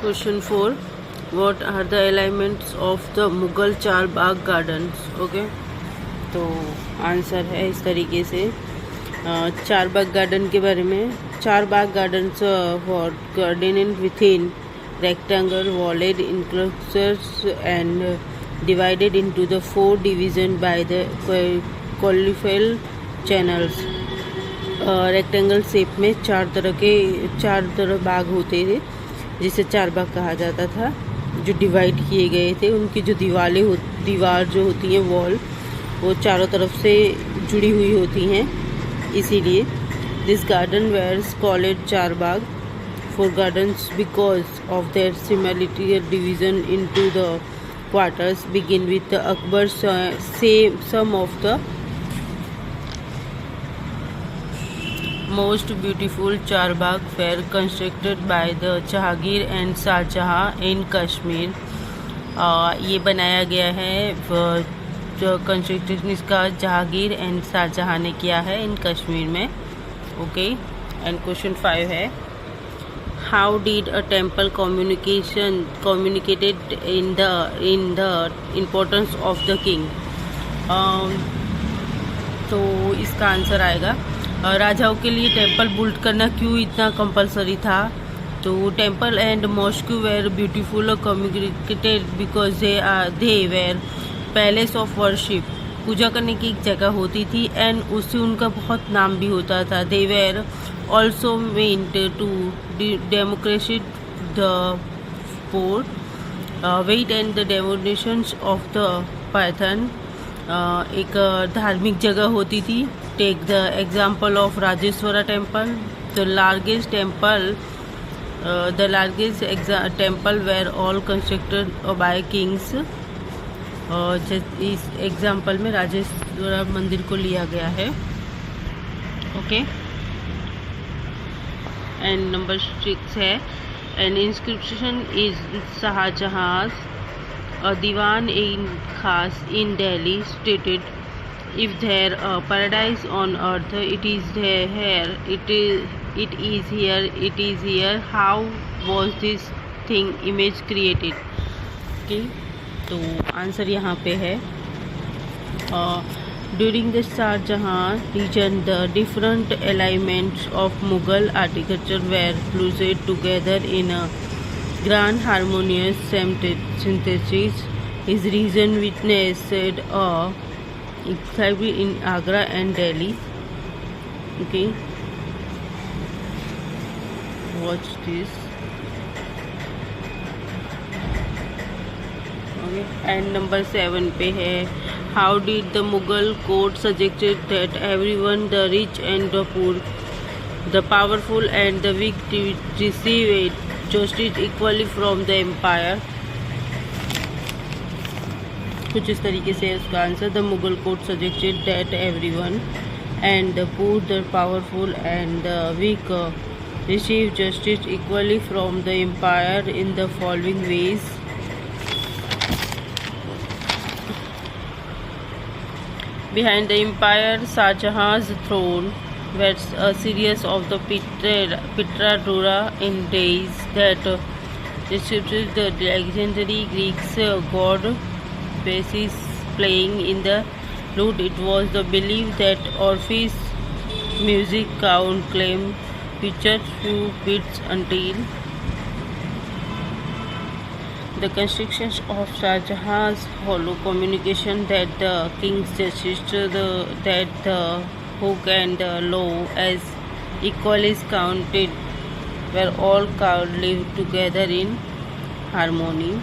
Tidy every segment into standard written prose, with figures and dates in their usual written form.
Question 4. What are the elements of the Mughal Char Bagh Gardens? Okay. तो answer है इस तरीके से चार बाग गार्डन के बारे में. Charbagh gardens garden in within rectangle walled enclosures and divided into the 4 divisions by the colloidal channels. Rectangle shape में चार तरह बाग होते थे जिसे चार बाग कहा जाता था, जो डिवाइड किए गए थे. उनकी जो दीवार जो होती है वॉल, वो चारों तरफ से जुड़ी हुई होती हैं. इसीलिए दिस गार्डन वेयर्स कॉल्ड चार बाग for gardens because of their similarity division into the quarters. Begin with the Akbar's some of the most beautiful charbagh were constructed by the Jahangir and Shah Jahan in Kashmir. ये बनाया गया है जो construction इसका Jahangir and Shahjahan ने किया है इन कश्मीर में. ओके. एंड क्वेश्चन 5 है, how did a temple communicated in the importance of the king? तो इसका आंसर आएगा राजाओं के लिए टेम्पल बिल्ड करना क्यों इतना कंपलसरी था. तो temple and mosque were beautiful communicated because they were palace of worship. पूजा करने की एक जगह होती थी एंड उससे उनका बहुत नाम भी होता था. They were also meant to democratize the poor, weight and the devotions of the Python. एक धार्मिक जगह होती थी. Take the example of Rajeshwara temple, the largest temple were all constructed by kings. इस एग्जाम्पल में राजेश्वरा मंदिर को लिया गया है. ओके. एंड नंबर 6 है, an inscription is Shah Jahan Diwan-i-Khas in Delhi stated if there paradise on earth it is here it is here how was this thing image created. Okay. तो answer यहाँ पे है during the Shah Jahan region the different elements of Mughal architecture were fused together in a grand harmonious synthesis. His region witnessed a exhibit in Agra and Delhi. Okay, watch this. Okay. And number 7 पे है, how did the Mughal court suggested that everyone, the rich and the poor, the powerful and the weak, receive justice equally from the empire? कुछ इस तरीके से है उसका answer. The Mughal court suggested that everyone and the poor, the powerful and the weak receive justice equally from the empire in the following ways. Behind the empire, Shah Jahan's throne were a series of the Pitra in days that described the legendary Greek god Perseus playing in the lute. It was the belief that Orpheus' music count claimed featured few beats until the constructions of Shah Jahan's hollow communication that the kings suggested that the hook and the low as equally counted were all lived together in harmony.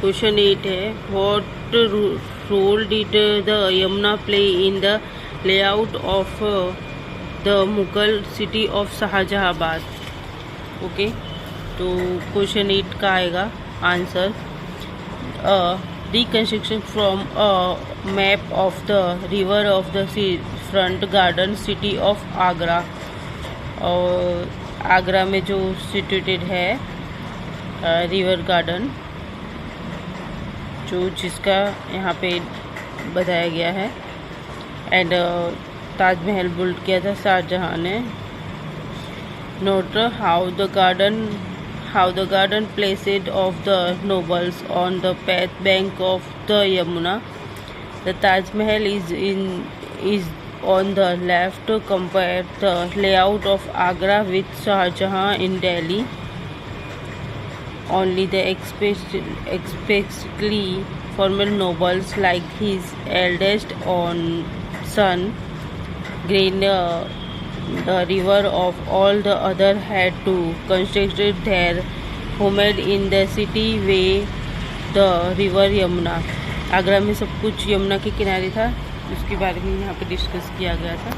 Question 8 है, what role did the Yamuna play in the layout of the Mughal city of Shahjahabad? Okay. तो question 8 का आएगा answer, reconstruction from a map of the river of the front garden city of Agra. और आगरा में जो situated है river garden, जिसका यहाँ पे बताया गया है. एंड ताजमहल बिल्ड किया था शाहजहां ने Note how the garden placed of the nobles on the path bank of the Yamuna. The Taj Mahal is on the left. Compare the layout of Agra with Shah Jahan in Delhi. Only the especially former nobles like his eldest son gained the river of all the other had to construct their homestead in the city way the river Yamuna. Agra में सब कुछ यमुना के किनारे था, उसके बारे में यहाँ पे डिस्कस किया गया था।